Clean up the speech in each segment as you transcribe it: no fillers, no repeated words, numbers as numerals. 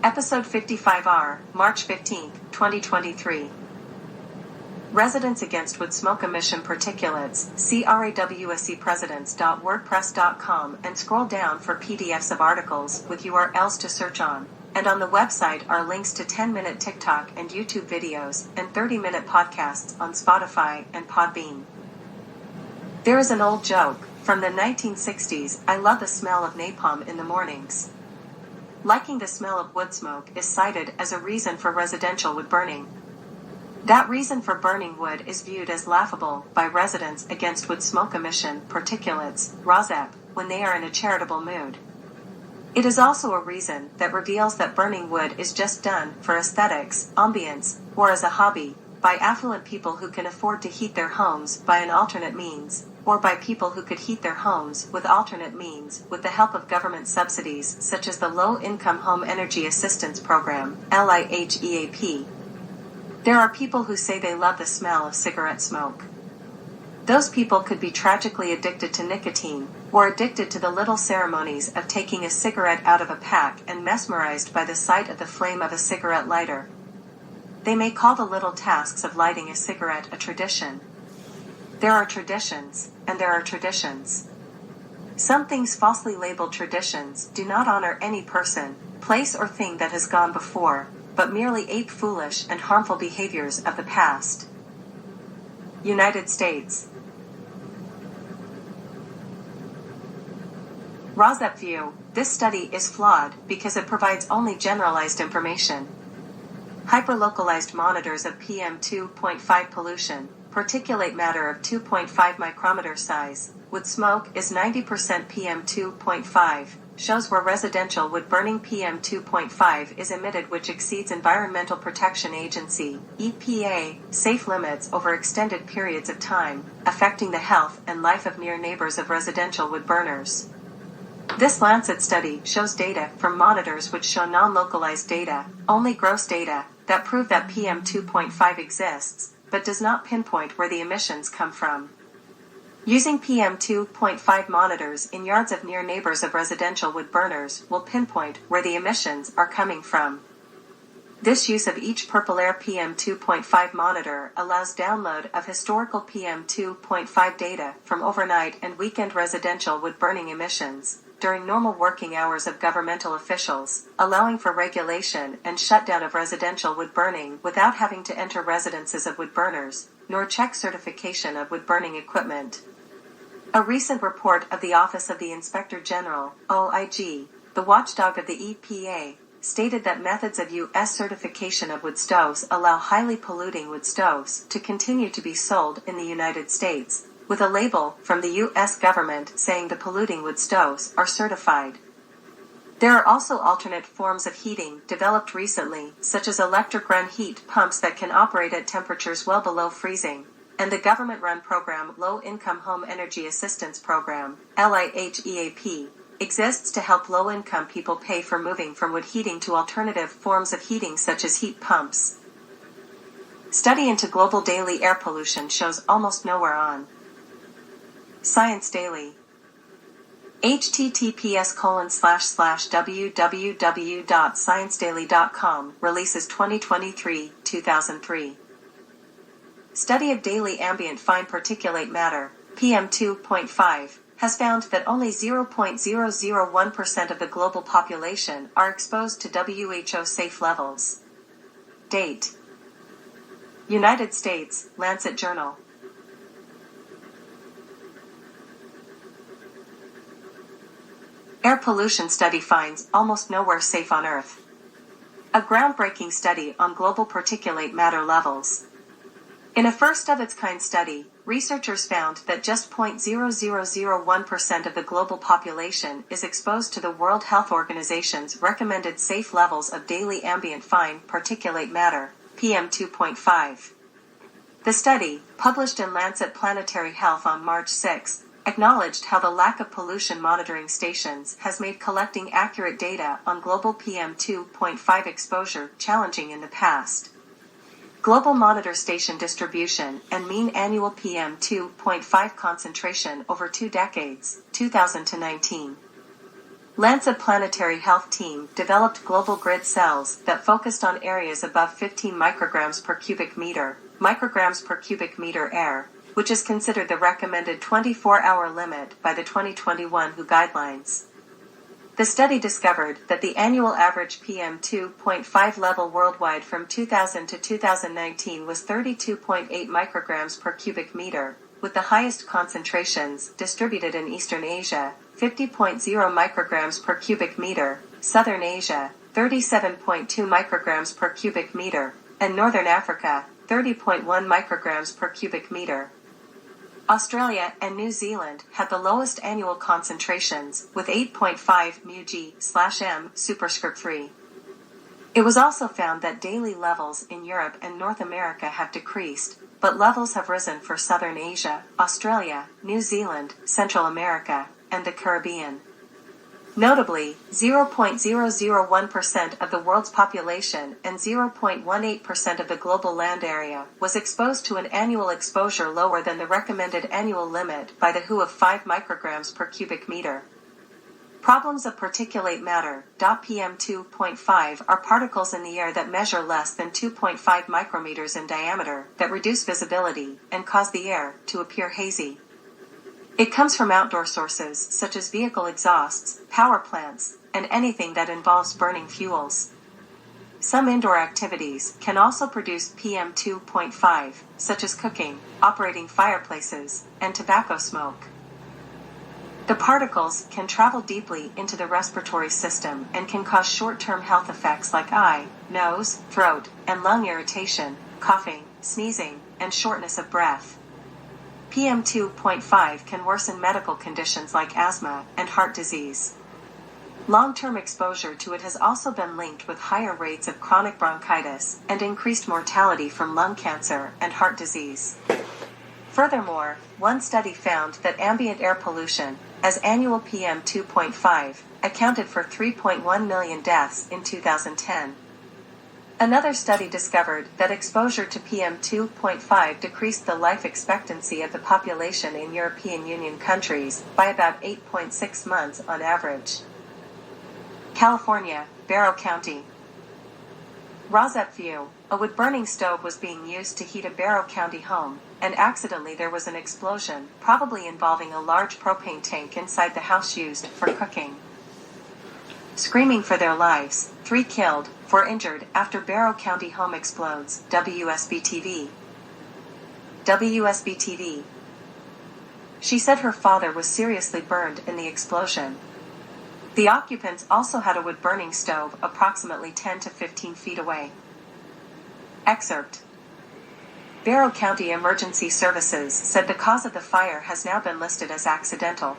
Episode 55R, March 15, 2023. Residents Against Woodsmoke Emission Particulates, see RAWSEP and scroll down for PDFs of articles with URLs to search on. And on the website are links to 10-minute TikTok and YouTube videos and 30-minute podcasts on Spotify and Podbean. There is an old joke from the 1960s, I love the smell of napalm in the mornings. Liking the smell of wood smoke is cited as a reason for residential wood burning. That reason for burning wood is viewed as laughable by Residents Against Woodsmoke Emission Particulates, RAWSEP, when they are in a charitable mood. It is also a reason that reveals that burning wood is just done for aesthetics, ambience, or as a hobby, by affluent people who can afford to heat their homes by an alternate means, or by people who could heat their homes with alternate means with the help of government subsidies such as the Low-Income Home Energy Assistance Program, LIHEAP. There are people who say they love the smell of cigarette smoke. Those people could be tragically addicted to nicotine, or addicted to the little ceremonies of taking a cigarette out of a pack and mesmerized by the sight of the flame of a cigarette lighter. They may call the little tasks of lighting a cigarette a tradition. There are traditions, and there are traditions. Some things falsely labeled traditions do not honor any person, place or thing that has gone before, but merely ape foolish and harmful behaviors of the past. United States. RAWSEP view, this study is flawed because it provides only generalized information. Hyperlocalized monitors of PM 2.5 pollution, particulate matter of 2.5 micrometer size, wood smoke is 90% PM 2.5, shows where residential wood burning PM 2.5 is emitted, which exceeds Environmental Protection Agency, EPA, safe limits over extended periods of time, affecting the health and life of near neighbors of residential wood burners. This Lancet study shows data from monitors which show non-localized data, only gross data, that prove that PM 2.5 exists, but does not pinpoint where the emissions come from. Using PM 2.5 monitors in yards of near neighbors of residential wood burners will pinpoint where the emissions are coming from. This use of each purple air PM 2.5 monitor allows download of historical PM 2.5 data from overnight and weekend residential wood burning emissions during normal working hours of governmental officials, allowing for regulation and shutdown of residential wood burning without having to enter residences of wood burners, nor check certification of wood burning equipment. A recent report of the Office of the Inspector General, OIG, the watchdog of the EPA, stated that methods of U.S. certification of wood stoves allow highly polluting wood stoves to continue to be sold in the United States, with a label from the U.S. government saying the polluting wood stoves are certified. There are also alternate forms of heating developed recently, such as electric-run heat pumps that can operate at temperatures well below freezing, and the government-run program Low-Income Home Energy Assistance Program, LIHEAP, exists to help low-income people pay for moving from wood heating to alternative forms of heating such as heat pumps. Study into global daily air pollution shows almost nowhere on Science Daily. https://www.sciencedaily.com releases 2023-2003. Study of daily ambient fine particulate matter, PM 2.5, has found that only 0.001% of the global population are exposed to WHO safe levels. Date: United States, Lancet Journal. Air pollution study finds almost nowhere safe on Earth. A groundbreaking study on global particulate matter levels. In a first-of-its-kind study, researchers found that just 0.0001% of the global population is exposed to the World Health Organization's recommended safe levels of daily ambient fine particulate matter, PM 2.5. The study, published in Lancet Planetary Health on March 6, acknowledged how the lack of pollution monitoring stations has made collecting accurate data on global PM 2.5 exposure challenging in the past. Global monitor station distribution and mean annual PM 2.5 concentration over 2 decades, 2000 to 19. Lancet Planetary Health Team developed global grid cells that focused on areas above 15 micrograms per cubic meter air, which is considered the recommended 24-hour limit by the 2021 WHO guidelines. The study discovered that the annual average PM2.5 level worldwide from 2000 to 2019 was 32.8 micrograms per cubic meter, with the highest concentrations distributed in Eastern Asia, 50.0 micrograms per cubic meter, Southern Asia, 37.2 micrograms per cubic meter, and Northern Africa, 30.1 micrograms per cubic meter. Australia and New Zealand had the lowest annual concentrations, with 8.5 μg/m superscript 3. It was also found that daily levels in Europe and North America have decreased, but levels have risen for Southern Asia, Australia, New Zealand, Central America, and the Caribbean. Notably, 0.001% of the world's population and 0.18% of the global land area was exposed to an annual exposure lower than the recommended annual limit by the WHO of 5 micrograms per cubic meter. Problems of particulate matter, PM2.5, are particles in the air that measure less than 2.5 micrometers in diameter that reduce visibility and cause the air to appear hazy. It comes from outdoor sources such as vehicle exhausts, power plants, and anything that involves burning fuels. Some indoor activities can also produce PM2.5, such as cooking, operating fireplaces, and tobacco smoke. The particles can travel deeply into the respiratory system and can cause short-term health effects like eye, nose, throat, and lung irritation, coughing, sneezing, and shortness of breath. PM2.5 can worsen medical conditions like asthma and heart disease. Long-term exposure to it has also been linked with higher rates of chronic bronchitis and increased mortality from lung cancer and heart disease. Furthermore, one study found that ambient air pollution, as annual PM2.5, accounted for 3.1 million deaths in 2010. Another study discovered that exposure to PM2.5 decreased the life expectancy of the population in European Union countries by about 8.6 months on average. California, Barrow County. RAWSEP view: a wood-burning stove was being used to heat a Barrow County home, and accidentally there was an explosion, probably involving a large propane tank inside the house used for cooking. Screaming for their lives, 3 killed, 4 injured after Barrow County home explodes. WSB-TV. WSB-TV. She said her father was seriously burned in the explosion. The occupants also had a wood-burning stove approximately 10 to 15 feet away. Excerpt. Barrow County Emergency Services said the cause of the fire has now been listed as accidental.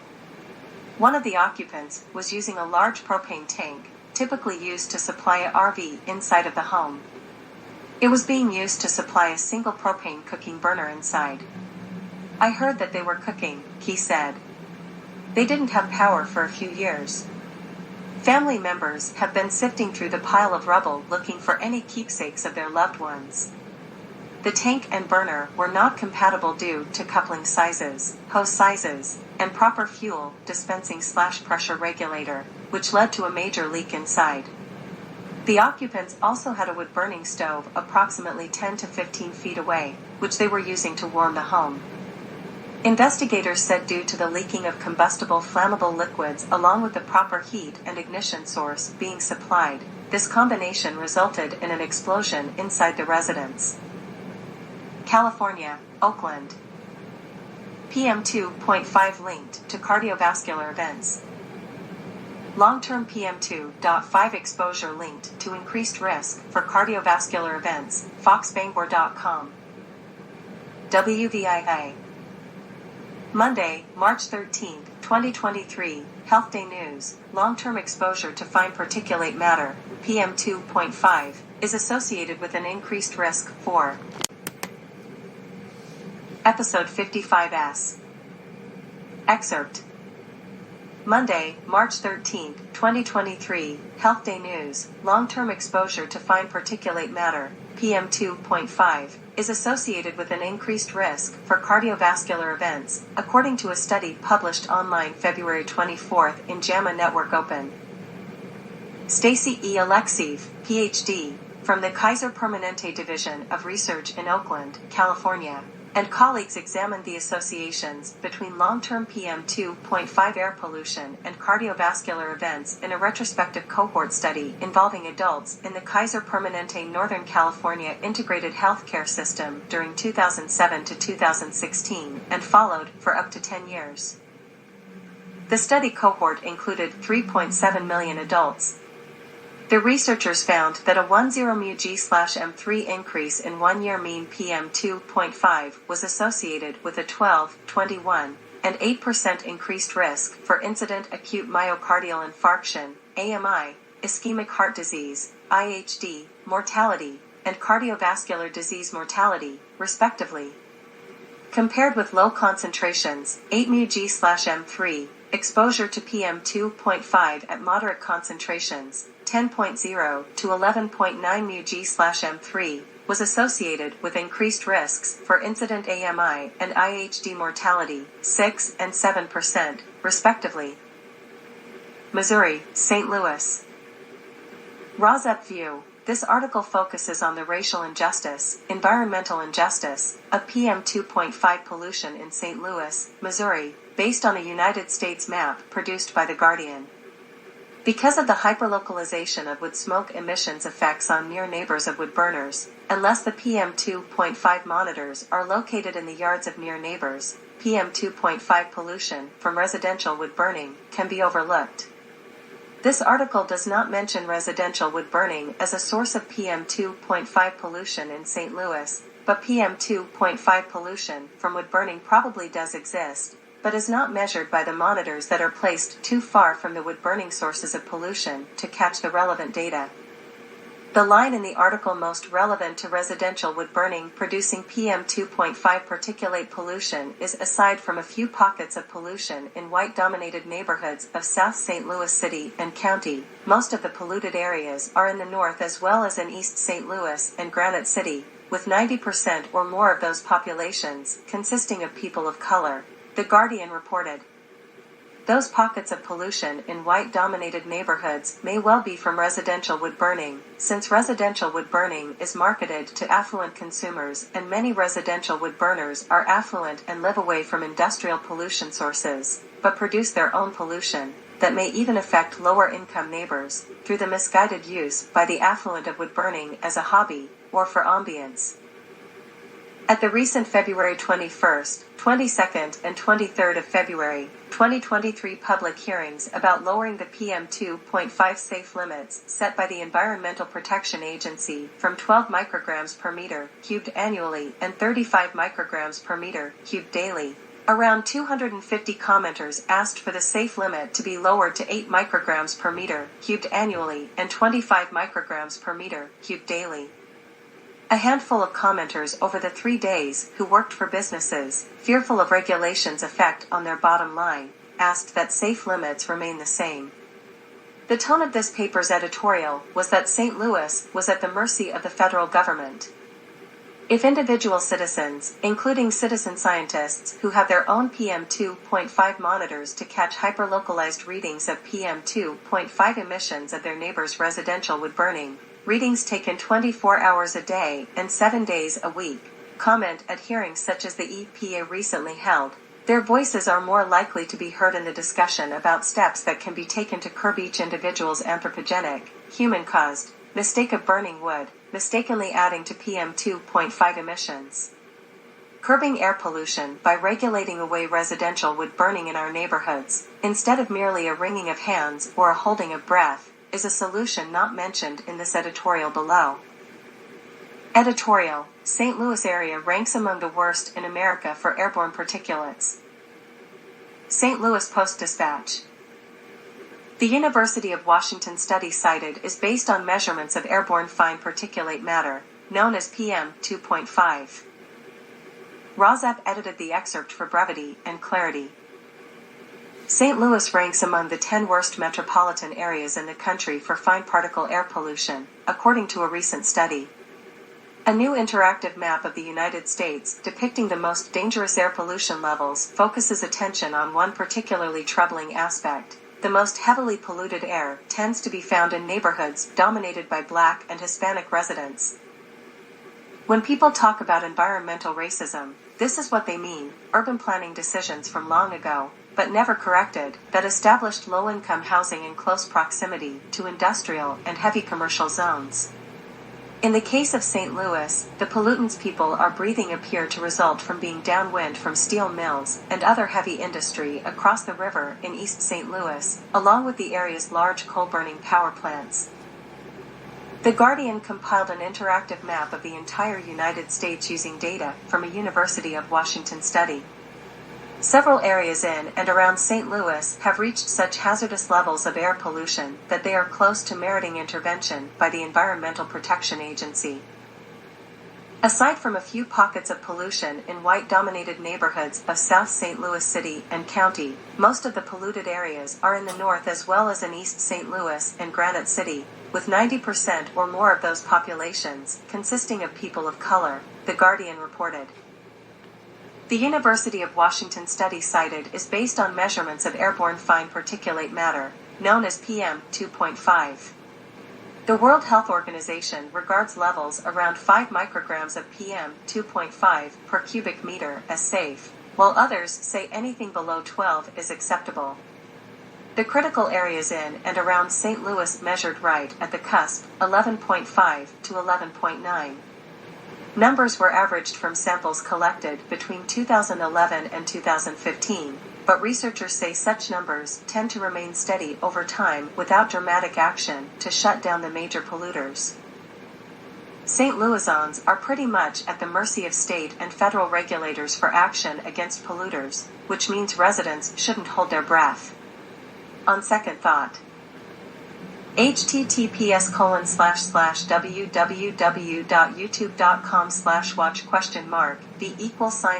One of the occupants was using a large propane tank, typically used to supply a RV inside of the home. It was being used to supply a single propane cooking burner inside. I heard that they were cooking, he said. They didn't have power for a few years. Family members have been sifting through the pile of rubble looking for any keepsakes of their loved ones. The tank and burner were not compatible due to coupling sizes, hose sizes, and proper fuel dispensing/pressure regulator, which led to a major leak inside. The occupants also had a wood-burning stove approximately 10 to 15 feet away, which they were using to warm the home. Investigators said due to the leaking of combustible flammable liquids along with the proper heat and ignition source being supplied, this combination resulted in an explosion inside the residence. California, Oakland. PM2.5 linked to cardiovascular events. Long-term PM2.5 exposure linked to increased risk for cardiovascular events, foxbangor.com. WVIA. Monday, March 13, 2023, Health Day News. Long-term exposure to fine particulate matter, PM2.5, is associated with an increased risk for Episode 55S. Excerpt. Monday, March 13, 2023, Health Day News. Long-term exposure to fine particulate matter, PM2.5, is associated with an increased risk for cardiovascular events, according to a study published online February 24 in JAMA Network Open. Stacy E. Alexiev, Ph.D., from the Kaiser Permanente Division of Research in Oakland, California, and colleagues examined the associations between long-term PM2.5 air pollution and cardiovascular events in a retrospective cohort study involving adults in the Kaiser Permanente Northern California Integrated Healthcare System during 2007 to 2016 and followed for up to 10 years. The study cohort included 3.7 million adults. The researchers found that a 10 μg/m3 increase in 1-year mean PM2.5 was associated with a 12, 21, and 8% increased risk for incident acute myocardial infarction, AMI, ischemic heart disease, IHD, mortality, and cardiovascular disease mortality, respectively. Compared with low concentrations, 8 μg/m3, exposure to PM2.5 at moderate concentrations, 10.0 to 11.9 μg/m3, was associated with increased risks for incident AMI and IHD mortality, 6 and 7%, respectively. Missouri, St. Louis. RAWSEP view. This article focuses on the racial injustice, environmental injustice, of PM2.5 pollution in St. Louis, Missouri, based on a United States map produced by The Guardian. Because of the hyperlocalization of wood smoke emissions effects on near neighbors of wood burners, unless the PM2.5 monitors are located in the yards of near neighbors, PM2.5 pollution from residential wood burning can be overlooked. This article does not mention residential wood burning as a source of PM2.5 pollution in St. Louis, but PM2.5 pollution from wood burning probably does exist, but is not measured by the monitors that are placed too far from the wood-burning sources of pollution to catch the relevant data. The line in the article most relevant to residential wood-burning producing PM2.5 particulate pollution is aside from a few pockets of pollution in white-dominated neighborhoods of South St. Louis City and County, most of the polluted areas are in the north as well as in East St. Louis and Granite City, with 90% or more of those populations consisting of people of color. The Guardian reported. Those pockets of pollution in white-dominated neighborhoods may well be from residential wood burning, since residential wood burning is marketed to affluent consumers and many residential wood burners are affluent and live away from industrial pollution sources, but produce their own pollution, that may even affect lower-income neighbors, through the misguided use by the affluent of wood burning as a hobby, or for ambience. At the recent February 21st, 22nd and 23rd of February, 2023 public hearings about lowering the PM2.5 safe limits set by the Environmental Protection Agency from 12 micrograms per meter cubed annually and 35 micrograms per meter cubed daily. Around 250 commenters asked for the safe limit to be lowered to 8 micrograms per meter cubed annually and 25 micrograms per meter cubed daily. A handful of commenters over the 3 days who worked for businesses, fearful of regulations' effect on their bottom line, asked that safe limits remain the same. The tone of this paper's editorial was that St. Louis was at the mercy of the federal government. If individual citizens, including citizen scientists who have their own PM2.5 monitors to catch hyperlocalized readings of PM2.5 emissions of their neighbors' residential wood burning, readings taken 24 hours a day and 7 days a week, comment at hearings such as the EPA recently held, their voices are more likely to be heard in the discussion about steps that can be taken to curb each individual's anthropogenic, human-caused, mistake of burning wood, mistakenly adding to PM2.5 emissions. Curbing air pollution by regulating away residential wood burning in our neighborhoods, instead of merely a wringing of hands or a holding of breath, is a solution not mentioned in this editorial below. Editorial: St. Louis area ranks among the worst in America for airborne particulates. St. Louis Post-Dispatch. The University of Washington study cited is based on measurements of airborne fine particulate matter, known as PM2.5. RAWSEP edited the excerpt for brevity and clarity. St. Louis ranks among the 10 worst metropolitan areas in the country for fine particle air pollution, according to a recent study. A new interactive map of the United States depicting the most dangerous air pollution levels focuses attention on one particularly troubling aspect. The most heavily polluted air tends to be found in neighborhoods dominated by Black and Hispanic residents. When people talk about environmental racism, this is what they mean: urban planning decisions from long ago, but never corrected, that established low-income housing in close proximity to industrial and heavy commercial zones. In the case of St. Louis, the pollutants people are breathing appear to result from being downwind from steel mills and other heavy industry across the river in East St. Louis, along with the area's large coal-burning power plants. The Guardian compiled an interactive map of the entire United States using data from a University of Washington study. Several areas in and around St. Louis have reached such hazardous levels of air pollution that they are close to meriting intervention by the Environmental Protection Agency. Aside from a few pockets of pollution in white-dominated neighborhoods of South St. Louis City and County, most of the polluted areas are in the north as well as in East St. Louis and Granite City, with 90% or more of those populations consisting of people of color, The Guardian reported. The University of Washington study cited is based on measurements of airborne fine particulate matter, known as PM2.5. The World Health Organization regards levels around 5 micrograms of PM2.5 per cubic meter as safe, while others say anything below 12 is acceptable. The critical areas in and around St. Louis measured right at the cusp, 11.5 to 11.9. Numbers were averaged from samples collected between 2011 and 2015, but researchers say such numbers tend to remain steady over time without dramatic action to shut down the major polluters. St. Louisans are pretty much at the mercy of state and federal regulators for action against polluters, which means residents shouldn't hold their breath. On second thought, https://www.youtube.com/watch?the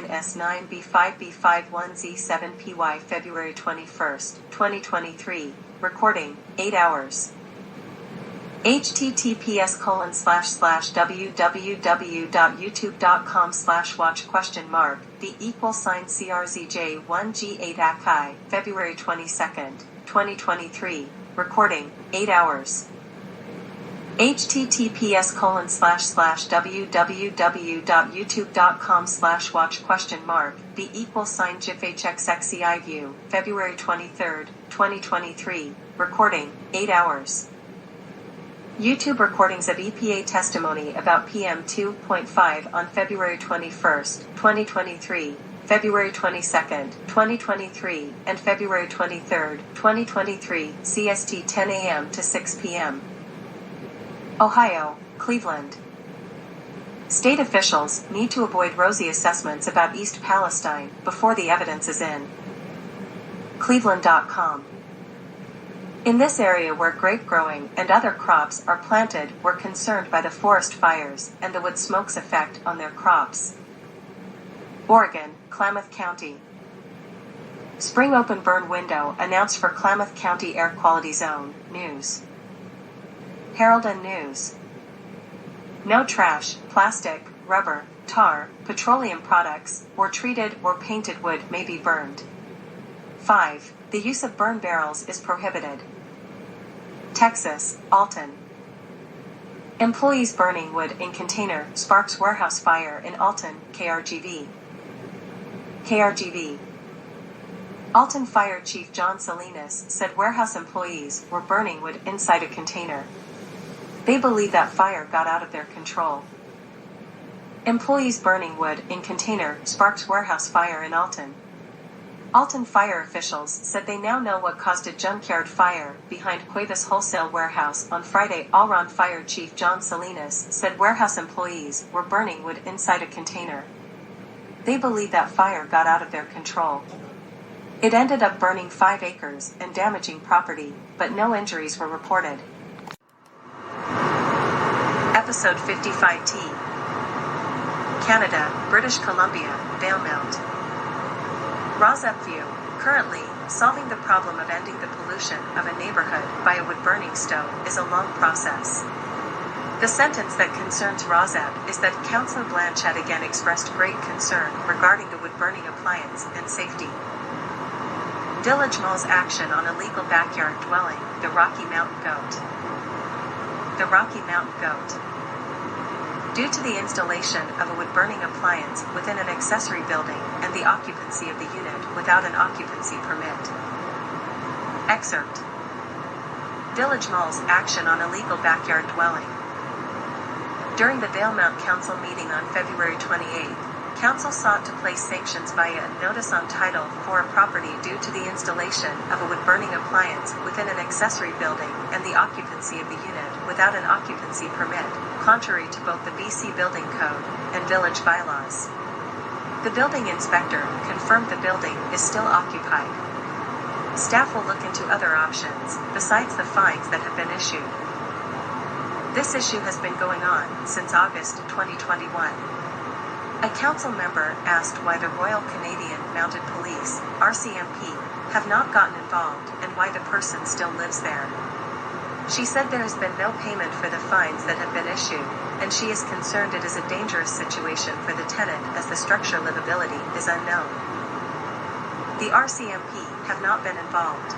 S9B5B51Z7PY February 21st, 2023, recording, 8 hours. https://www.youtube.com/watch?CRZJ1G8AKI February 22nd, 2023, recording, 8 hours. https://www.youtube.com/watch?GIFHXXCIView February 23rd, 2023, recording, 8 hours. YouTube recordings of EPA testimony about PM2.5 on February 21st, 2023, February 22nd, 2023, and February 23rd, 2023, CST 10 a.m. to 6 p.m. Ohio, Cleveland. State officials need to avoid rosy assessments about East Palestine before the evidence is in. Cleveland.com. In this area where grape growing and other crops are planted, we're concerned by the forest fires and the wood smoke's effect on their crops. Oregon, Klamath County. Spring open burn window announced for Klamath County Air Quality Zone, News. Herald and News. No trash, plastic, rubber, tar, petroleum products, or treated or painted wood may be burned. 5. The use of burn barrels is prohibited. Texas, Alton. Employees burning wood in container sparks warehouse fire in Alton, KRGV. KRGV. Alton Fire Chief John Salinas said warehouse employees were burning wood inside a container. They believe that fire got out of their control. Employees burning wood in container sparks warehouse fire in Alton. Alton fire officials said they now know what caused a junkyard fire behind Cuevas Wholesale Warehouse on Friday. Alron Fire Chief John Salinas said warehouse employees were burning wood inside a container. They believe that fire got out of their control. It ended up burning 5 acres and damaging property, but no injuries were reported. Episode 55T. Canada, British Columbia, Valemount. RAWSEP view, currently, solving the problem of ending the pollution of a neighborhood by a wood-burning stove is a long process. The sentence that concerns RAWSEP is that Councillor Blanchett again expressed great concern regarding the wood-burning appliance and safety. Village Mall's action on illegal backyard dwelling, the Rocky Mountain Goat. The Rocky Mountain Goat. Due to the installation of a wood-burning appliance within an accessory building and the occupancy of the unit without an occupancy permit. Excerpt. Village Mall's action on illegal backyard dwelling. During the Valemount Council meeting on February 28, Council sought to place sanctions via a notice on title for a property due to the installation of a wood-burning appliance within an accessory building and the occupancy of the unit without an occupancy permit, contrary to both the BC Building Code and village bylaws. The building inspector confirmed the building is still occupied. Staff will look into other options, besides the fines that have been issued. This issue has been going on since August 2021. A council member asked why the Royal Canadian Mounted Police, RCMP, have not gotten involved and why the person still lives there. She said there has been no payment for the fines that have been issued, and she is concerned it is a dangerous situation for the tenant as the structure livability is unknown. The RCMP have not been involved.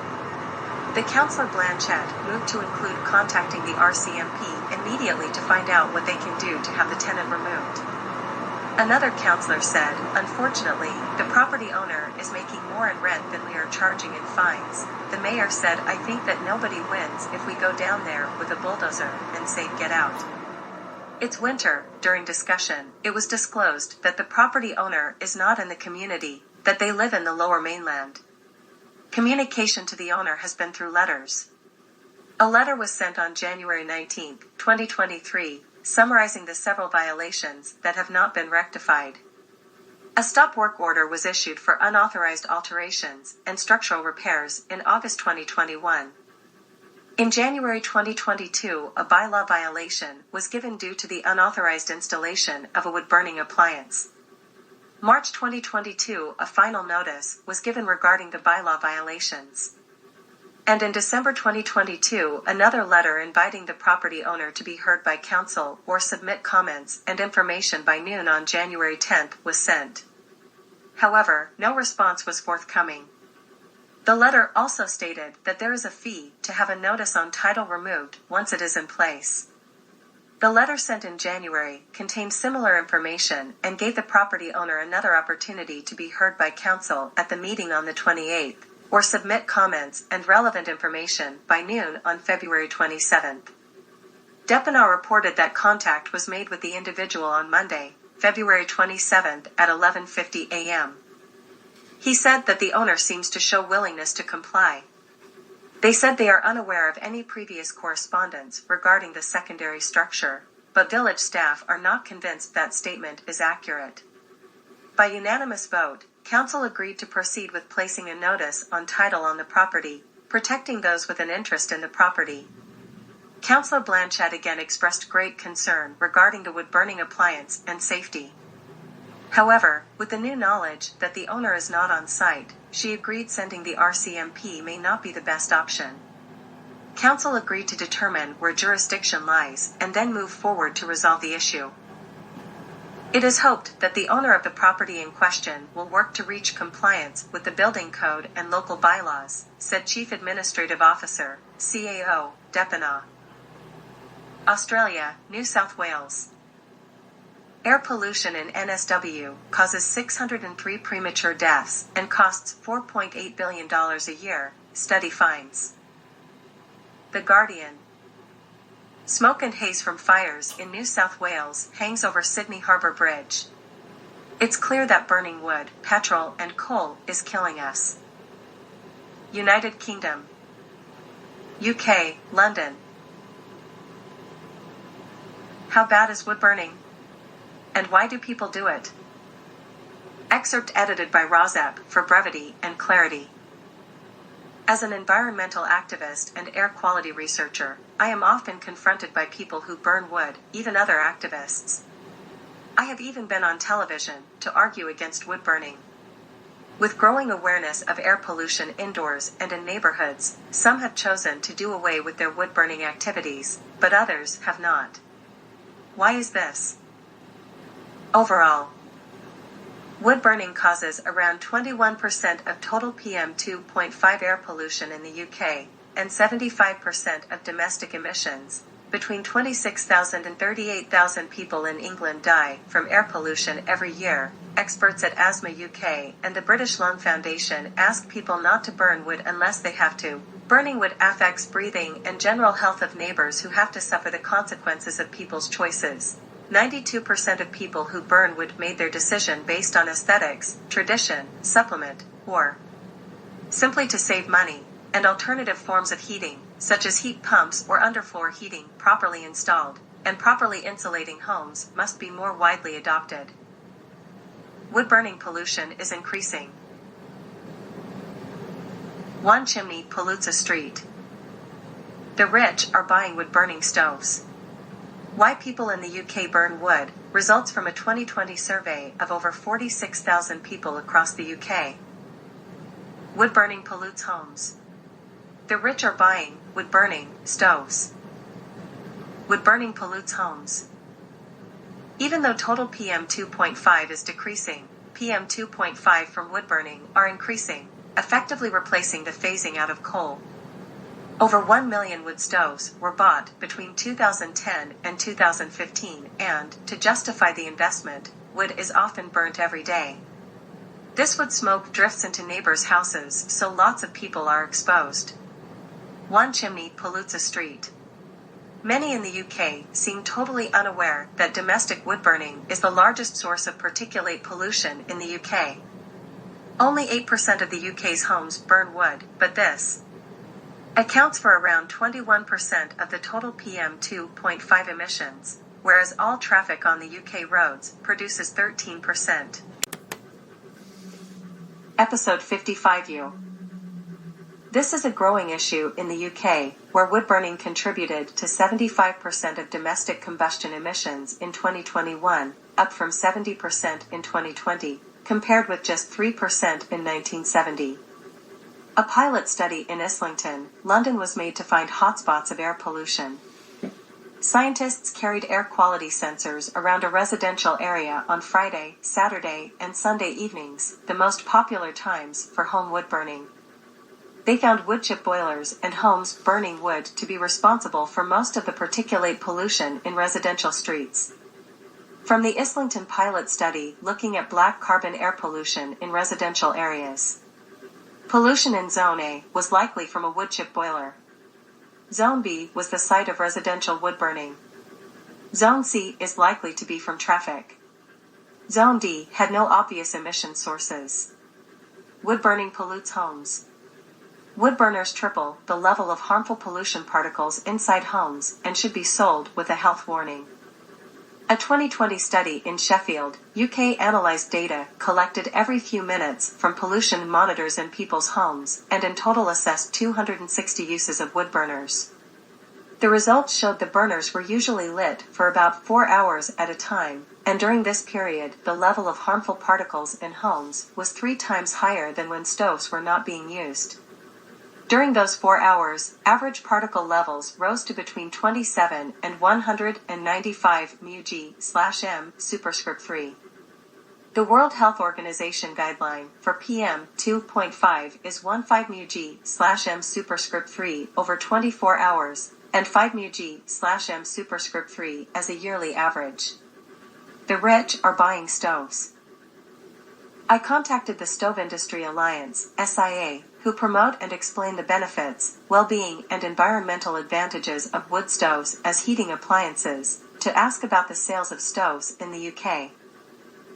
The Councillor Blanchett moved to include contacting the RCMP immediately to find out what they can do to have the tenant removed. Another councillor said, unfortunately, the property owner is making more in rent than we are charging in fines. The mayor said, I think that nobody wins if we go down there with a bulldozer and say, get out. It's winter. During discussion, it was disclosed that the property owner is not in the community, that they live in the Lower Mainland. Communication to the owner has been through letters. A letter was sent on January 19, 2023, summarizing the several violations that have not been rectified. A stop work order was issued for unauthorized alterations and structural repairs in August 2021. In January 2022, a bylaw violation was given due to the unauthorized installation of a wood-burning appliance. March 2022, a final notice was given regarding the bylaw violations. And in December 2022, another letter inviting the property owner to be heard by council or submit comments and information by noon on January 10 was sent. However, no response was forthcoming. The letter also stated that there is a fee to have a notice on title removed once it is in place. The letter sent in January contained similar information and gave the property owner another opportunity to be heard by council at the meeting on the 28th, or submit comments and relevant information by noon on February 27th. Depina reported that contact was made with the individual on Monday, February 27th at 11:50 a.m. He said that the owner seems to show willingness to comply. They said they are unaware of any previous correspondence regarding the secondary structure, but village staff are not convinced that statement is accurate. By unanimous vote, council agreed to proceed with placing a notice on title on the property, protecting those with an interest in the property. Councillor Blanchett again expressed great concern regarding the wood-burning appliance and safety. However, with the new knowledge that the owner is not on site, she agreed sending the RCMP may not be the best option. Council agreed to determine where jurisdiction lies and then move forward to resolve the issue. It is hoped that the owner of the property in question will work to reach compliance with the building code and local bylaws, said Chief Administrative Officer, CAO, Depina. Australia, New South Wales. Air pollution in NSW causes 603 premature deaths and costs $4.8 billion a year, study finds. The Guardian. Smoke and haze from fires in New South Wales hangs over Sydney Harbour Bridge. It's clear that burning wood, petrol, and coal is killing us. United Kingdom. UK, London. How bad is wood burning? And why do people do it? Excerpt edited by RAWSEP for brevity and clarity. As an environmental activist and air quality researcher, I am often confronted by people who burn wood, even other activists. I have even been on television to argue against wood burning. With growing awareness of air pollution indoors and in neighborhoods, some have chosen to do away with their wood burning activities, but others have not. Why is this? Overall, wood burning causes around 21% of total PM2.5 air pollution in the UK, and 75% of domestic emissions. Between 26,000 and 38,000 people in England die from air pollution every year. Experts at Asthma UK and the British Lung Foundation ask people not to burn wood unless they have to. Burning wood affects breathing and general health of neighbors who have to suffer the consequences of people's choices. 92% of people who burn wood made their decision based on aesthetics, tradition, supplement, or simply to save money, and alternative forms of heating, such as heat pumps or underfloor heating, properly installed, and properly insulating homes, must be more widely adopted. Wood burning pollution is increasing. One chimney pollutes a street. The rich are buying wood-burning stoves. Why people in the UK burn wood results from a 2020 survey of over 46,000 people across the UK. Wood burning pollutes homes. The rich are buying wood-burning stoves. Wood burning pollutes homes. Even though total PM2.5 is decreasing, PM2.5 from wood burning are increasing, effectively replacing the phasing out of coal. Over 1 million wood stoves were bought between 2010 and 2015, and, to justify the investment, wood is often burnt every day. This wood smoke drifts into neighbors' houses, so lots of people are exposed. One chimney pollutes a street. Many in the UK seem totally unaware that domestic wood burning is the largest source of particulate pollution in the UK. Only 8% of the UK's homes burn wood, but this accounts for around 21% of the total PM2.5 emissions, whereas all traffic on the UK roads produces 13%. Episode 55U. This is a growing issue in the UK, where wood burning contributed to 75% of domestic combustion emissions in 2021, up from 70% in 2020, compared with just 3% in 1970. A pilot study in Islington, London was made to find hotspots of air pollution. Scientists carried air quality sensors around a residential area on Friday, Saturday, and Sunday evenings, the most popular times for home wood burning. They found wood chip boilers and homes burning wood to be responsible for most of the particulate pollution in residential streets. From the Islington pilot study looking at black carbon air pollution in residential areas. Pollution in Zone A was likely from a wood chip boiler. Zone B was the site of residential wood burning. Zone C is likely to be from traffic. Zone D had no obvious emission sources. Wood burning pollutes homes. Wood burners triple the level of harmful pollution particles inside homes and should be sold with a health warning. A 2020 study in Sheffield, UK analysed data collected every few minutes from pollution monitors in people's homes and in total assessed 260 uses of wood burners. The results showed the burners were usually lit for about 4 hours at a time, and during this period the level of harmful particles in homes was 3 times higher than when stoves were not being used. During those 4 hours, average particle levels rose to between 27 and 195 μg/m superscript 3. The World Health Organization guideline for PM2.5 is 15 μg/m superscript 3 over 24 hours, and 5 μg/m superscript 3 as a yearly average. The rich are buying stoves. I contacted the Stove Industry Alliance, SIA, who promote and explain the benefits, well-being, and environmental advantages of wood stoves as heating appliances, to ask about the sales of stoves in the UK.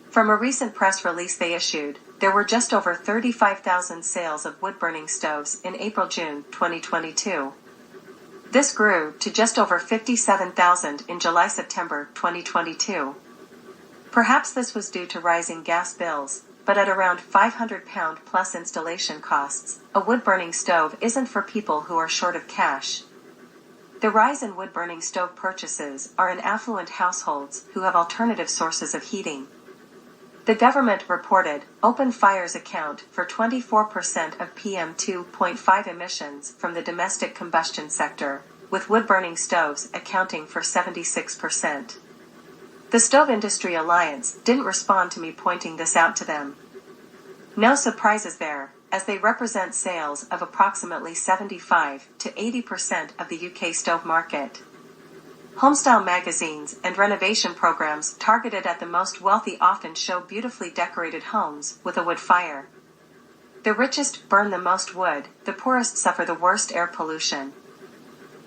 From a recent press release they issued, there were just over 35,000 sales of wood-burning stoves in April-June 2022. This grew to just over 57,000 in July-September 2022. Perhaps this was due to rising gas bills, but at around £500 plus installation costs, a wood-burning stove isn't for people who are short of cash. The rise in wood-burning stove purchases are in affluent households who have alternative sources of heating. The government reported open fires account for 24% of PM2.5 emissions from the domestic combustion sector, with wood-burning stoves accounting for 76%. The Stove Industry Alliance didn't respond to me pointing this out to them. No surprises there, as they represent sales of approximately 75 to 80% of the UK stove market. Homestyle magazines and renovation programs targeted at the most wealthy often show beautifully decorated homes with a wood fire. The richest burn the most wood, the poorest suffer the worst air pollution.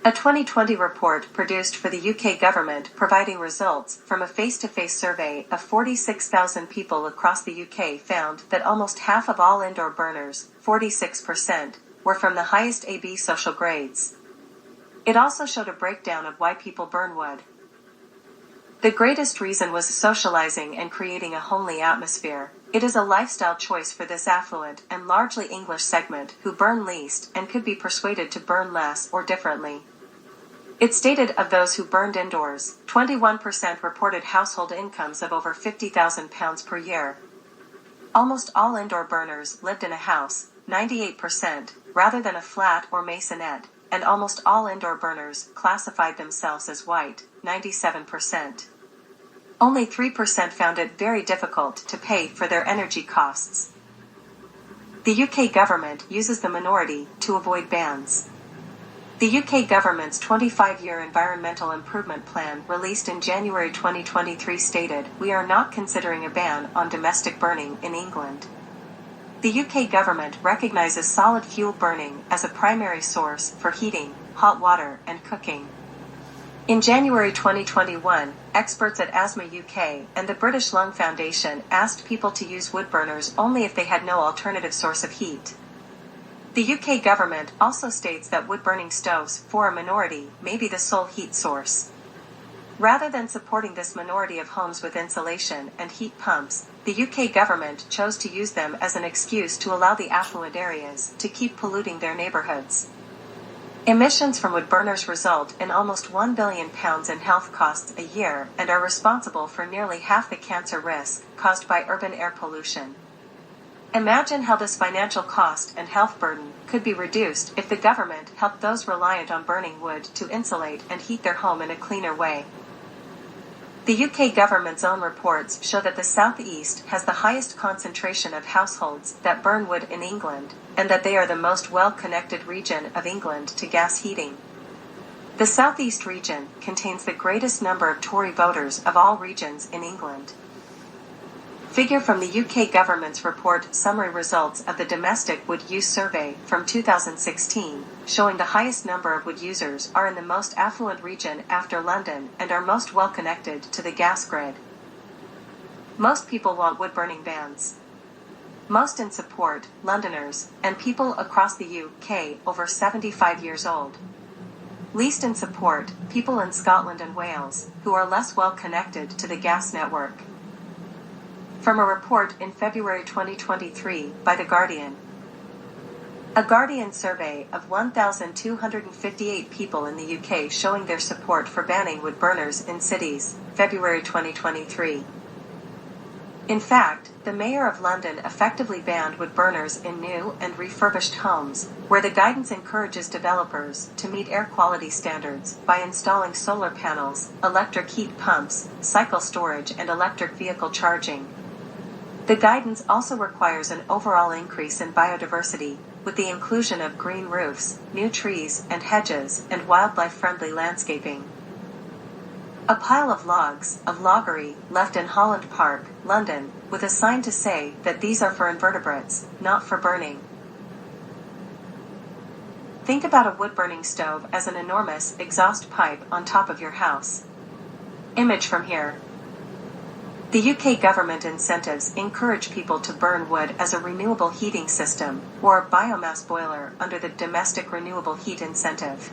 A 2020 report produced for the UK government providing results from a face-to-face survey of 46,000 people across the UK found that almost half of all indoor burners, 46%, were from the highest AB social grades. It also showed a breakdown of why people burn wood. The greatest reason was socializing and creating a homely atmosphere. It is a lifestyle choice for this affluent and largely English segment who burn least and could be persuaded to burn less or differently. It stated of those who burned indoors, 21% reported household incomes of over £50,000 per year. Almost all indoor burners lived in a house, 98%, rather than a flat or maisonette, and almost all indoor burners classified themselves as white, 97%. Only 3% found it very difficult to pay for their energy costs. The UK government uses the minority to avoid bans. The UK government's 25-year environmental improvement plan released in January 2023 stated, "We are not considering a ban on domestic burning in England." The UK government recognizes solid fuel burning as a primary source for heating, hot water, and cooking. In January 2021, experts at Asthma UK and the British Lung Foundation asked people to use wood burners only if they had no alternative source of heat. The UK government also states that wood-burning stoves, for a minority, may be the sole heat source. Rather than supporting this minority of homes with insulation and heat pumps, the UK government chose to use them as an excuse to allow the affluent areas to keep polluting their neighbourhoods. Emissions from wood burners result in almost £1 billion in health costs a year and are responsible for nearly half the cancer risk caused by urban air pollution. Imagine how this financial cost and health burden could be reduced if the government helped those reliant on burning wood to insulate and heat their home in a cleaner way. The UK government's own reports show that the South East has the highest concentration of households that burn wood in England, and that they are the most well-connected region of England to gas heating. The South East region contains the greatest number of Tory voters of all regions in England. Figure from the UK government's report summary results of the domestic wood use survey from 2016, showing the highest number of wood users are in the most affluent region after London and are most well connected to the gas grid. Most people want wood-burning bans. Most in support, Londoners, and people across the UK over 75 years old. Least in support, people in Scotland and Wales, who are less well connected to the gas network. From a report in February 2023 by The Guardian. A Guardian survey of 1,258 people in the UK showing their support for banning wood burners in cities, February 2023. In fact, the Mayor of London effectively banned wood burners in new and refurbished homes, where the guidance encourages developers to meet air quality standards by installing solar panels, electric heat pumps, cycle storage and electric vehicle charging. The guidance also requires an overall increase in biodiversity, with the inclusion of green roofs, new trees and hedges, and wildlife-friendly landscaping. A pile of logs, of loggery, left in Holland Park, London, with a sign to say that these are for invertebrates, not for burning. Think about a wood-burning stove as an enormous exhaust pipe on top of your house. Image from here. The UK government incentives encourage people to burn wood as a renewable heating system, or a biomass boiler under the Domestic Renewable Heat Incentive.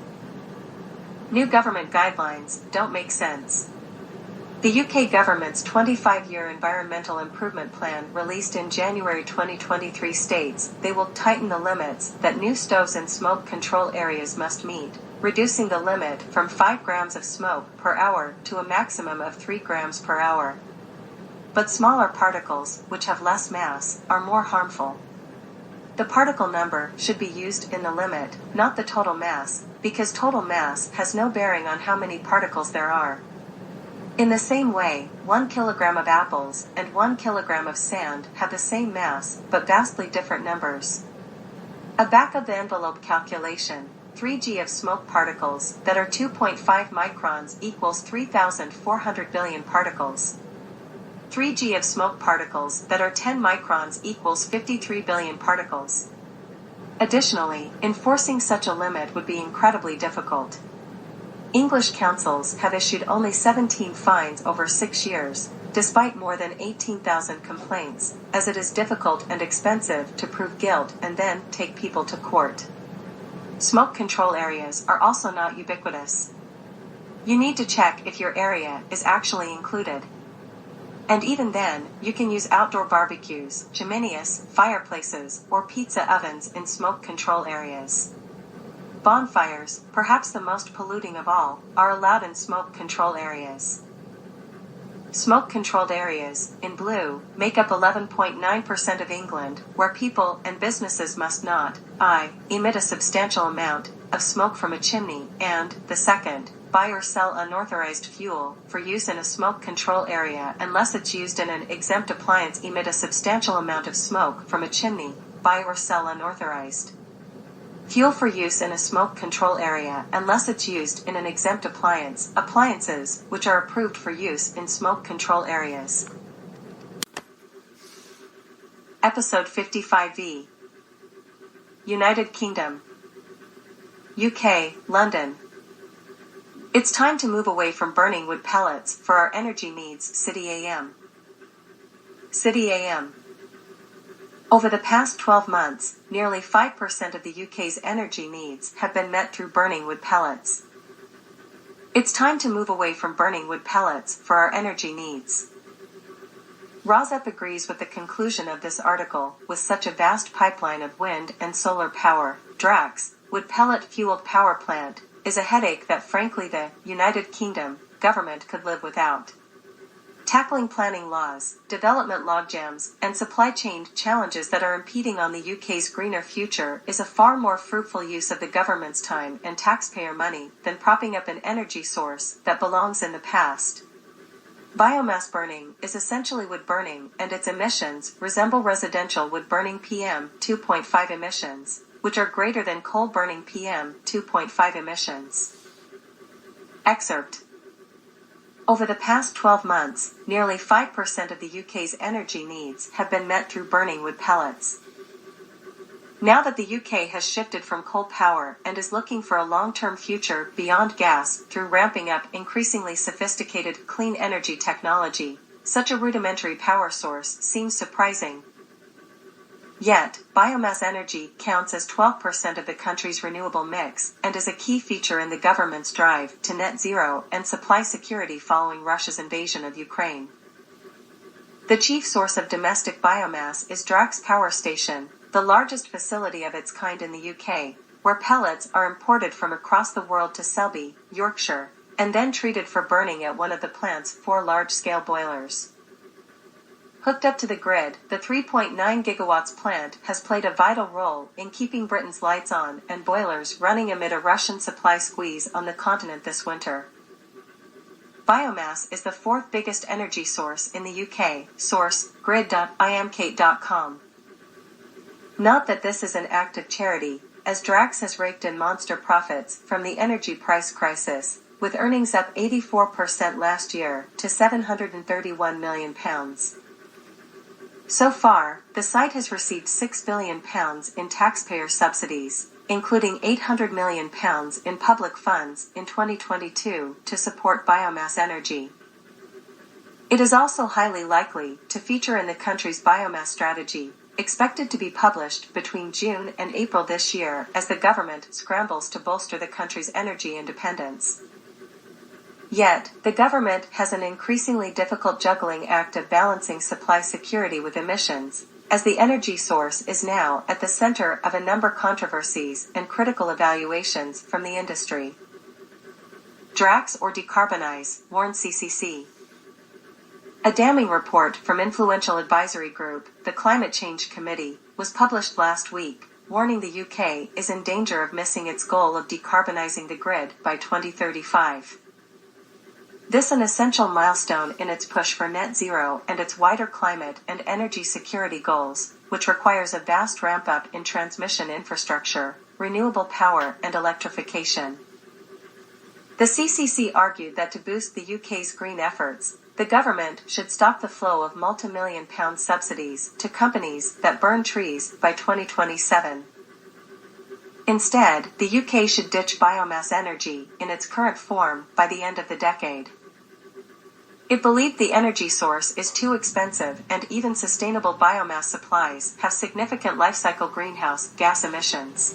New government guidelines don't make sense. The UK government's 25-year environmental improvement plan released in January 2023 states they will tighten the limits that new stoves and smoke control areas must meet, reducing the limit from 5 grams of smoke per hour to a maximum of 3 grams per hour. But smaller particles, which have less mass, are more harmful. The particle number should be used in the limit, not the total mass, because total mass has no bearing on how many particles there are. In the same way, 1 kilogram of apples and 1 kilogram of sand have the same mass, but vastly different numbers. A back-of-the-envelope calculation: 3g of smoke particles that are 2.5 microns equals 3,400 billion particles. 3g of smoke particles that are 10 microns equals 53 billion particles. Additionally, enforcing such a limit would be incredibly difficult. English councils have issued only 17 fines over 6 years, despite more than 18,000 complaints, as it is difficult and expensive to prove guilt and then take people to court. Smoke control areas are also not ubiquitous. You need to check if your area is actually included. And even then, you can use outdoor barbecues, chimneys, fireplaces, or pizza ovens in smoke control areas. Bonfires, perhaps the most polluting of all, are allowed in smoke control areas. Smoke-controlled areas, in blue, make up 11.9% of England, where people and businesses must not, emit a substantial amount of smoke from a chimney, and, the second, buy or sell unauthorized fuel for use in a smoke control area unless it's used in an exempt appliance. Emit a substantial amount of smoke from a chimney, buy or sell unauthorized fuel for use in a smoke control area unless it's used in an exempt appliance, appliances which are approved for use in smoke control areas. Episode 55V. United Kingdom. UK, London. It's time to move away from burning wood pellets for our energy needs. City AM. City AM. Over the past 12 months, nearly 5% of the UK's energy needs have been met through burning wood pellets. It's time to move away from burning wood pellets for our energy needs. RAWSEP agrees with the conclusion of this article. With such a vast pipeline of wind and solar power, Drax, wood pellet-fueled power plant, is a headache that frankly the United Kingdom government could live without. Tackling planning laws, development logjams, and supply chain challenges that are impeding on the UK's greener future is a far more fruitful use of the government's time and taxpayer money than propping up an energy source that belongs in the past. Biomass burning is essentially wood burning, and its emissions resemble residential wood burning PM2.5 emissions, which are greater than coal burning PM2.5 emissions. Excerpt. Over the past 12 months, nearly 5% of the UK's energy needs have been met through burning wood pellets. Now that the UK has shifted from coal power and is looking for a long-term future beyond gas through ramping up increasingly sophisticated clean energy technology, such a rudimentary power source seems surprising. Yet, biomass energy counts as 12% of the country's renewable mix and is a key feature in the government's drive to net zero and supply security following Russia's invasion of Ukraine. The chief source of domestic biomass is Drax Power Station, the largest facility of its kind in the UK, where pellets are imported from across the world to Selby, Yorkshire, and then treated for burning at one of the plant's 4 large-scale boilers. Hooked up to the grid, the 3.9 gigawatts plant has played a vital role in keeping Britain's lights on and boilers running amid a Russian supply squeeze on the continent this winter. Biomass is the 4th biggest energy source in the UK. Source: grid.imk.com. Not that this is an act of charity, as Drax has raked in monster profits from the energy price crisis, with earnings up 84% last year to £731 million. So far, the site has received £6 billion in taxpayer subsidies, including £800 million in public funds in 2022 to support biomass energy. It is also highly likely to feature in the country's biomass strategy, expected to be published between June and April this year as the government scrambles to bolster the country's energy independence. Yet, the government has an increasingly difficult juggling act of balancing supply security with emissions, as the energy source is now at the center of a number of controversies and critical evaluations from the industry. Drax or decarbonize, warns CCC. A damning report from influential advisory group, the Climate Change Committee, was published last week, warning the UK is in danger of missing its goal of decarbonizing the grid by 2035. This an essential milestone in its push for net zero and its wider climate and energy security goals, which requires a vast ramp-up in transmission infrastructure, renewable power and electrification. The CCC argued that to boost the UK's green efforts, the government should stop the flow of multi-million-pound subsidies to companies that burn trees by 2027. Instead, the UK should ditch biomass energy in its current form by the end of the decade. It believed the energy source is too expensive and even sustainable biomass supplies have significant life-cycle greenhouse gas emissions.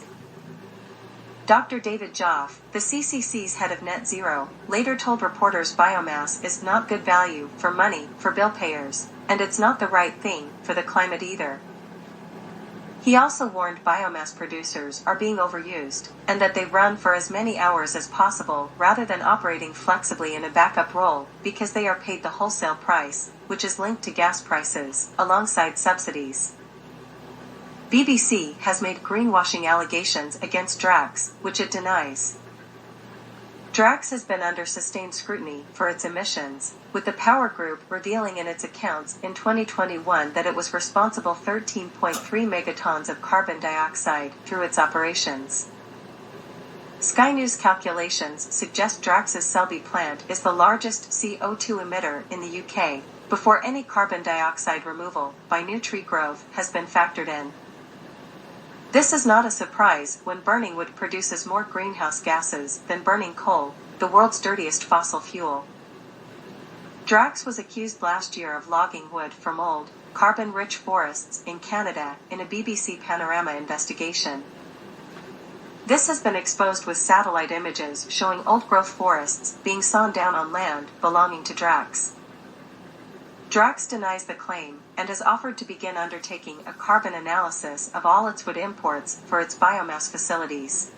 Dr. David Joffe, the CCC's head of Net Zero, later told reporters biomass is not good value for money for bill payers, and it's not the right thing for the climate either. He also warned biomass producers are being overused, and that they run for as many hours as possible rather than operating flexibly in a backup role, because they are paid the wholesale price, which is linked to gas prices, alongside subsidies. BBC has made greenwashing allegations against Drax, which it denies. Drax has been under sustained scrutiny for its emissions, with the power group revealing in its accounts in 2021 that it was responsible 13.3 megatons of carbon dioxide through its operations. Sky News calculations suggest Drax's Selby plant is the largest CO2 emitter in the UK, before any carbon dioxide removal by new tree growth has been factored in. This is not a surprise when burning wood produces more greenhouse gases than burning coal, the world's dirtiest fossil fuel. Drax was accused last year of logging wood from old, carbon-rich forests in Canada in a BBC Panorama investigation. This has been exposed with satellite images showing old-growth forests being sawn down on land belonging to Drax. Drax denies the claim, and has offered to begin undertaking a carbon analysis of all its wood imports for its biomass facilities.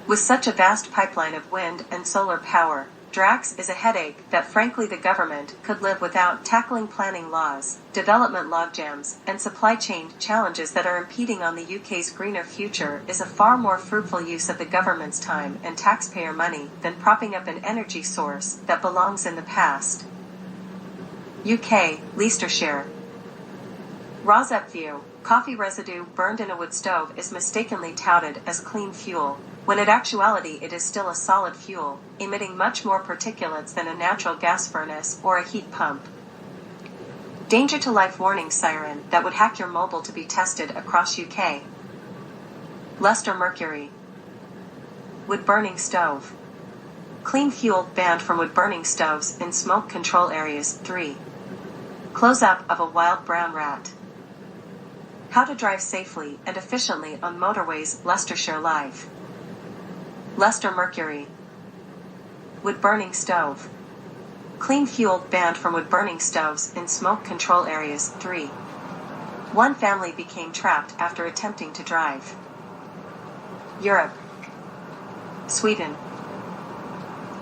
With such a vast pipeline of wind and solar power, Drax is a headache that frankly the government could live without, tackling planning laws, development logjams, and supply chain challenges that are impeding on the UK's greener future is a far more fruitful use of the government's time and taxpayer money than propping up an energy source that belongs in the past. UK, Leicestershire. RAWSEP view: coffee residue burned in a wood stove is mistakenly touted as clean fuel, when in actuality it is still a solid fuel, emitting much more particulates than a natural gas furnace or a heat pump. Danger to life warning siren that would hack your mobile to be tested across UK. Leicester Mercury. Wood burning stove. Clean fuel banned from wood burning stoves in smoke control areas. 3. Close-up of a wild brown rat. How to drive safely and efficiently on motorways. Leicestershire Live. Leicester Mercury. Wood burning stove. Clean fuel banned from wood burning stoves in smoke control areas. 3. One family became trapped after attempting to drive. Europe. Sweden.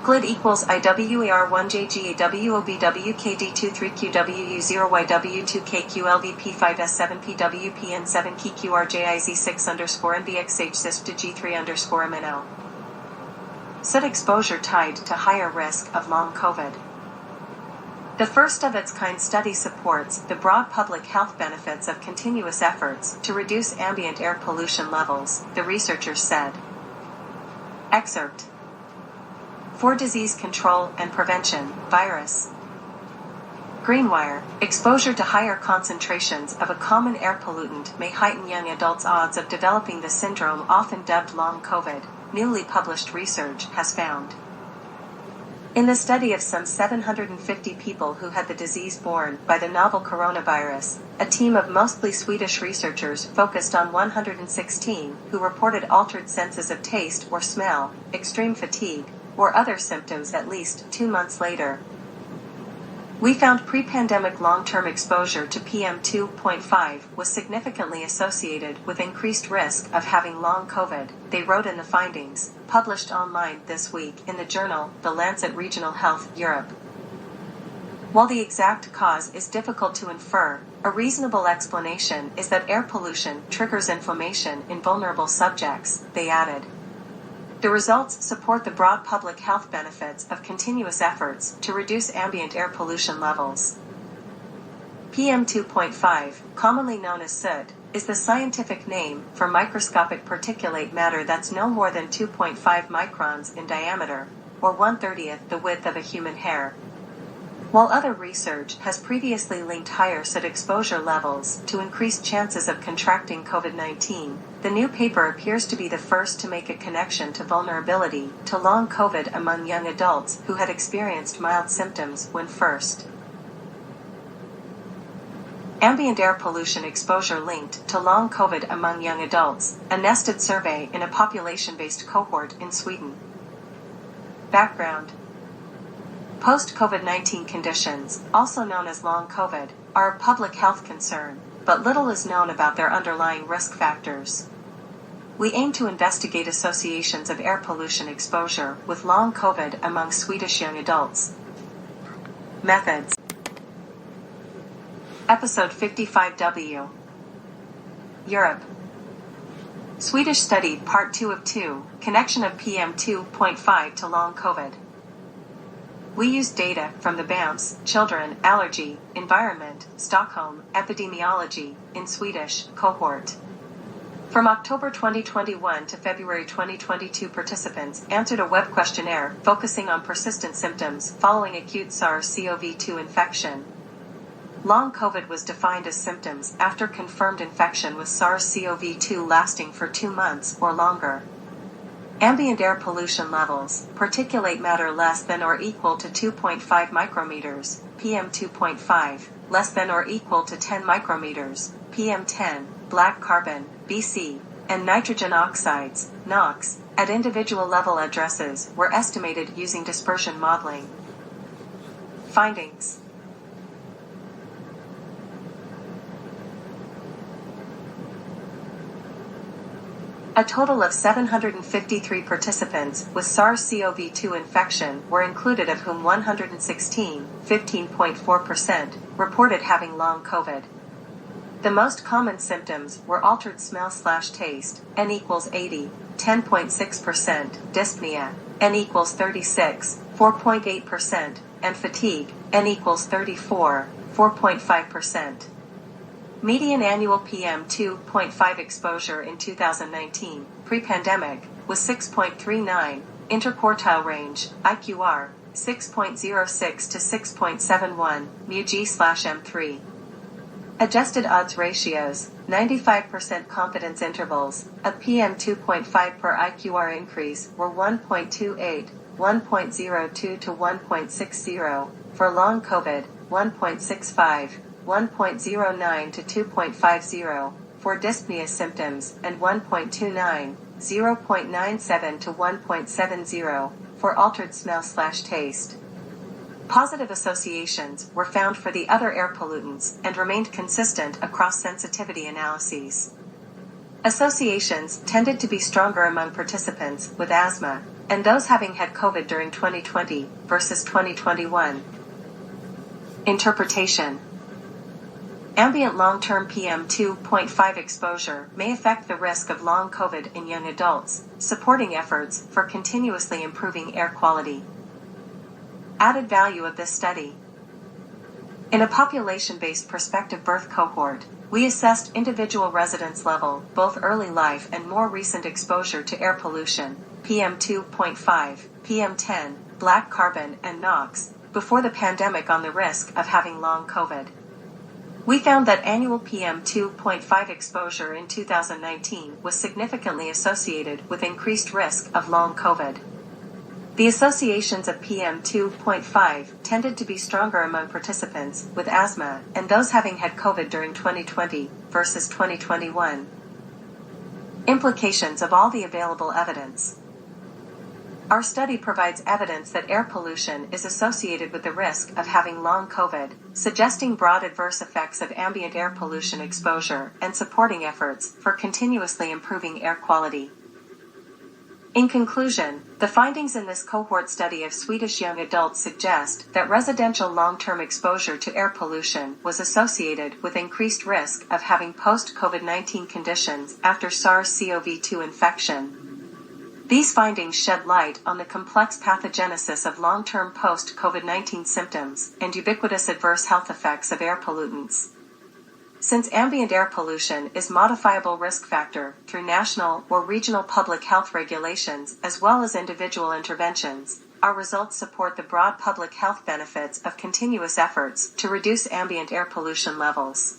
Glid equals IWER1JGAW232QWU0YW2KQLBP5S7PWPN7KQRJIZ6_NBXH6 to G3_MNO. Said exposure tied to higher risk of long COVID. The first of its kind study supports the broad public health benefits of continuous efforts to reduce ambient air pollution levels, the researchers said. Excerpt. For disease control and prevention, virus. Greenwire: exposure to higher concentrations of a common air pollutant may heighten young adults' odds of developing the syndrome often dubbed long COVID, newly published research has found. In the study of some 750 people who had the disease borne by the novel coronavirus, a team of mostly Swedish researchers focused on 116 who reported altered senses of taste or smell, extreme fatigue, or other symptoms at least 2 months later. We found pre-pandemic long-term exposure to PM2.5 was significantly associated with increased risk of having long COVID, they wrote in the findings, published online this week in the journal The Lancet Regional Health, Europe. While the exact cause is difficult to infer, a reasonable explanation is that air pollution triggers inflammation in vulnerable subjects, they added. The results support the broad public health benefits of continuous efforts to reduce ambient air pollution levels. PM2.5, commonly known as soot, is the scientific name for microscopic particulate matter that's no more than 2.5 microns in diameter, or 1/30th the width of a human hair. While other research has previously linked higher soot exposure levels to increased chances of contracting COVID-19, the new paper appears to be the first to make a connection to vulnerability to long COVID among young adults who had experienced mild symptoms when first. Ambient air pollution exposure linked to long COVID among young adults, a nested survey in a population-based cohort in Sweden. Background: post-COVID-19 conditions, also known as long COVID, are a public health concern, but little is known about their underlying risk factors. We aim to investigate associations of air pollution exposure with long COVID among Swedish young adults. Methods. Episode 55W. Europe. Swedish study Part 2 of 2, Connection of PM2.5 to Long COVID. We used data from the BAMS, Children, Allergy, Environment, Stockholm, Epidemiology, in Swedish, cohort. From October 2021 to February 2022, participants answered a web questionnaire focusing on persistent symptoms following acute SARS-CoV-2 infection. Long COVID was defined as symptoms after confirmed infection with SARS-CoV-2 lasting for 2 months or longer. Ambient air pollution levels, particulate matter less than or equal to 2.5 micrometers, PM2.5, less than or equal to 10 micrometers, PM10, black carbon, BC, and nitrogen oxides, NOx, at individual level addresses were estimated using dispersion modeling. Findings. A total of 753 participants with SARS-CoV-2 infection were included, of whom 116, 15.4%, reported having long COVID. The most common symptoms were altered smell/taste, N equals 80, 10.6%, dyspnea, N equals 36, 4.8%, and fatigue, N equals 34, 4.5%. Median annual PM2.5 exposure in 2019, pre-pandemic, was 6.39, interquartile range, IQR, 6.06 to 6.71, μg/m3. Adjusted odds ratios, 95% confidence intervals, a PM2.5 per IQR increase were 1.28, 1.02 to 1.60, for long COVID, 1.65, 1.09 to 2.50, for dyspnea symptoms, and 1.29, 0.97 to 1.70, for altered smell/taste. Positive associations were found for the other air pollutants and remained consistent across sensitivity analyses. Associations tended to be stronger among participants with asthma and those having had COVID during 2020 versus 2021. Interpretation. Ambient long-term PM2.5 exposure may affect the risk of long COVID in young adults, supporting efforts for continuously improving air quality. Added value of this study. In a population-based prospective birth cohort, we assessed individual residence level, both early life and more recent exposure to air pollution, PM2.5, PM10, black carbon, and NOx, before the pandemic on the risk of having long COVID. We found that annual PM2.5 exposure in 2019 was significantly associated with increased risk of long COVID. The associations of PM2.5 tended to be stronger among participants with asthma and those having had COVID during 2020 versus 2021. Implications of all the available evidence. Our study provides evidence that air pollution is associated with the risk of having long COVID, suggesting broad adverse effects of ambient air pollution exposure and supporting efforts for continuously improving air quality. In conclusion, the findings in this cohort study of Swedish young adults suggest that residential long-term exposure to air pollution was associated with increased risk of having post-COVID-19 conditions after SARS-CoV-2 infection. These findings shed light on the complex pathogenesis of long-term post-COVID-19 symptoms and ubiquitous adverse health effects of air pollutants. Since ambient air pollution is a modifiable risk factor through national or regional public health regulations as well as individual interventions, our results support the broad public health benefits of continuous efforts to reduce ambient air pollution levels.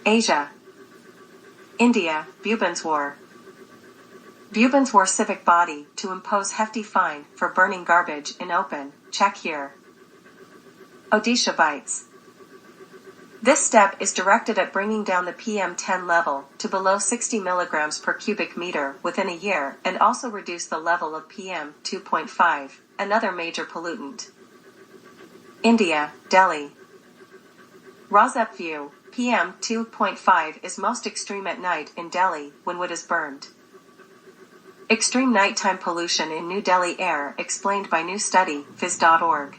Asia. India, Bhubaneswar. Bhubaneswar civic body to impose hefty fine for burning garbage in open, check here. Odisha bites. This step is directed at bringing down the PM10 level to below 60 mg per cubic meter within a year and also reduce the level of PM2.5, another major pollutant. India, Delhi. RAWSEP view, PM2.5 is most extreme at night in Delhi when wood is burned. Extreme nighttime pollution in New Delhi air explained by new study, phys.org.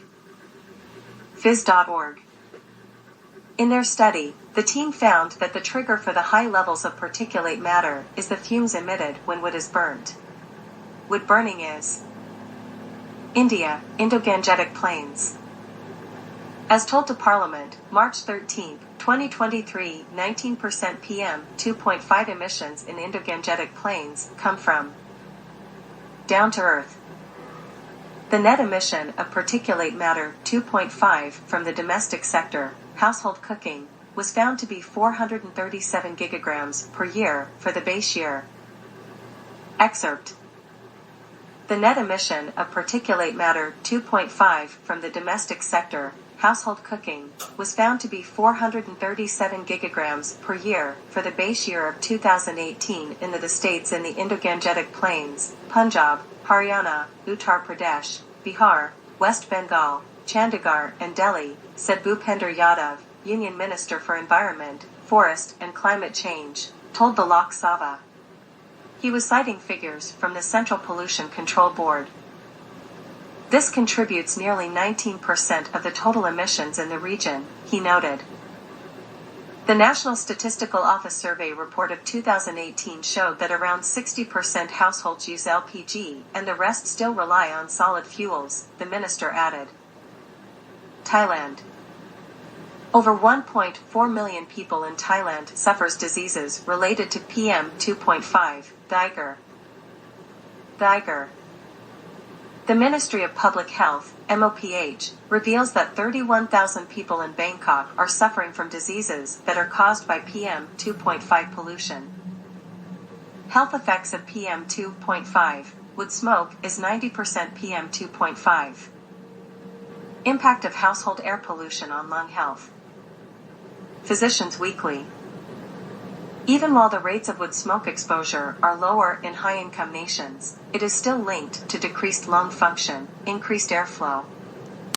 Phys.org. In their study, the team found that the trigger for the high levels of particulate matter is the fumes emitted when wood is burnt. Wood burning is India, Indo-Gangetic Plains. As told to Parliament, March 13, 2023, 19% PM2.5 emissions in Indo-Gangetic Plains come from down to earth. The net emission of particulate matter 2.5 from the domestic sector, household cooking, was found to be 437 gigagrams per year for the base year. Excerpt. The net emission of particulate matter 2.5 from the domestic sector, household cooking, was found to be 437 gigagrams per year for the base year of 2018 in the states in the Indo-Gangetic Plains, Punjab, Haryana, Uttar Pradesh, Bihar, West Bengal, Chandigarh, and Delhi, said Bhupender Yadav, Union Minister for Environment, Forest and Climate Change, told the Lok Sabha. He was citing figures from the Central Pollution Control Board. This contributes nearly 19% of the total emissions in the region, he noted. The National Statistical Office survey report of 2018 showed that around 60% households use LPG and the rest still rely on solid fuels, the minister added. Thailand. Over 1.4 million people in Thailand suffers diseases related to PM2.5, Geiger. The Ministry of Public Health, MOPH, reveals that 31,000 people in Bangkok are suffering from diseases that are caused by PM2.5 pollution. Health effects of PM2.5, wood smoke is 90% PM2.5. Impact of household air pollution on lung health. Physicians Weekly. Even while the rates of wood smoke exposure are lower in high-income nations, it is still linked to decreased lung function, increased airflow,